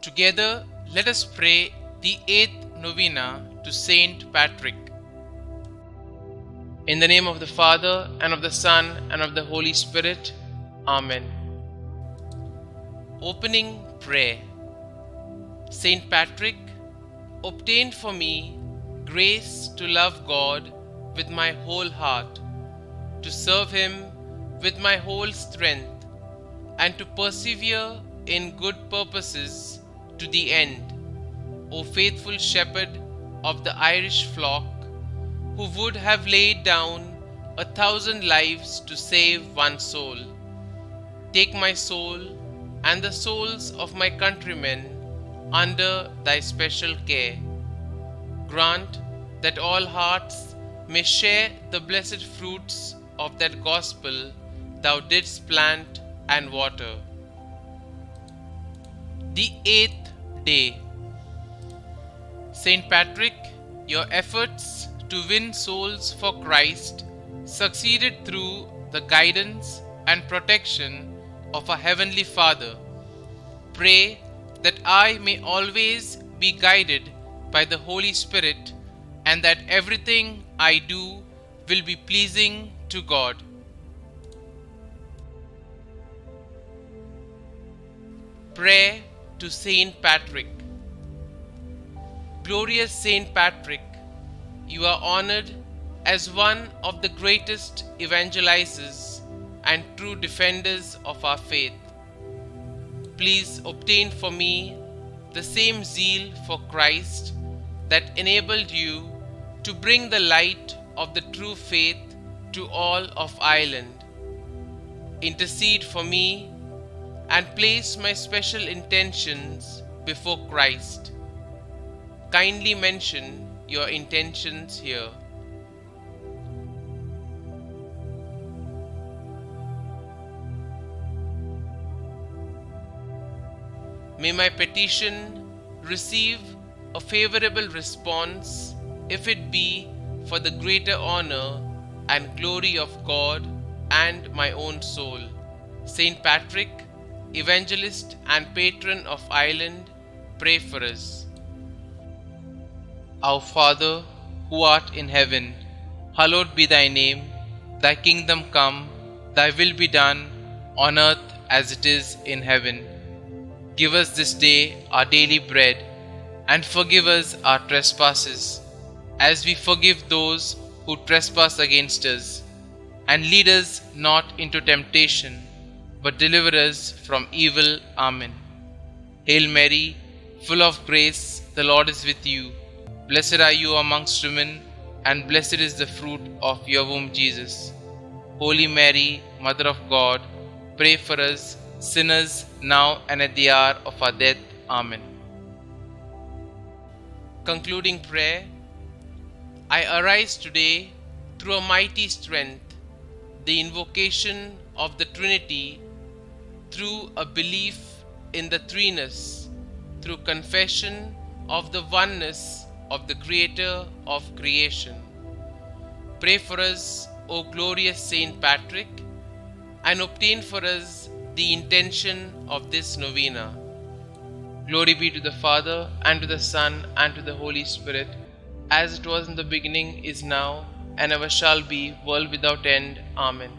Together, let us pray the 8th Novena to Saint Patrick. In the name of the Father, and of the Son, and of the Holy Spirit. Amen. Opening Prayer. Saint Patrick, obtain for me grace to love God with my whole heart, to serve Him with my whole strength, and to persevere in good purposes to the end. O faithful shepherd of the Irish flock, who would have laid down 1,000 lives to save one soul, take my soul and the souls of my countrymen under thy special care. Grant that all hearts may share the blessed fruits of that gospel thou didst plant and water. The 8th day. Saint Patrick, your efforts to win souls for Christ succeeded through the guidance and protection of our Heavenly Father. Pray that I may always be guided by the Holy Spirit, and that everything I do will be pleasing to God. Prayer to Saint Patrick. Glorious Saint Patrick, you are honored as one of the greatest evangelizers and true defenders of our faith. Please obtain for me the same zeal for Christ that enabled you to bring the light of the true faith to all of Ireland. Intercede for me and place my special intentions before Christ. Kindly mention your intentions here. May my petition receive a favorable response, if it be for the greater honor and glory of God and my own soul. Saint Patrick, evangelist and patron of Ireland, pray for us. Our Father, who art in heaven, hallowed be thy name. Thy kingdom come, thy will be done, on earth as it is in heaven. Give us this day our daily bread, and forgive us our trespasses, as we forgive those who trespass against us. And lead us not into temptation, but deliver us from evil. Amen. Hail Mary, full of grace, the Lord is with you. Blessed are you amongst women, and blessed is the fruit of your womb, Jesus. Holy Mary, Mother of God, pray for us sinners, now and at the hour of our death. Amen. Concluding prayer. I arise today through a mighty strength, the invocation of the Trinity, through a belief in the threeness, through confession of the oneness of the Creator of creation. Pray for us, O glorious Saint Patrick, and obtain for us the intention of this novena. Glory be to the Father, and to the Son, and to the Holy Spirit, as it was in the beginning, is now, and ever shall be, world without end. Amen.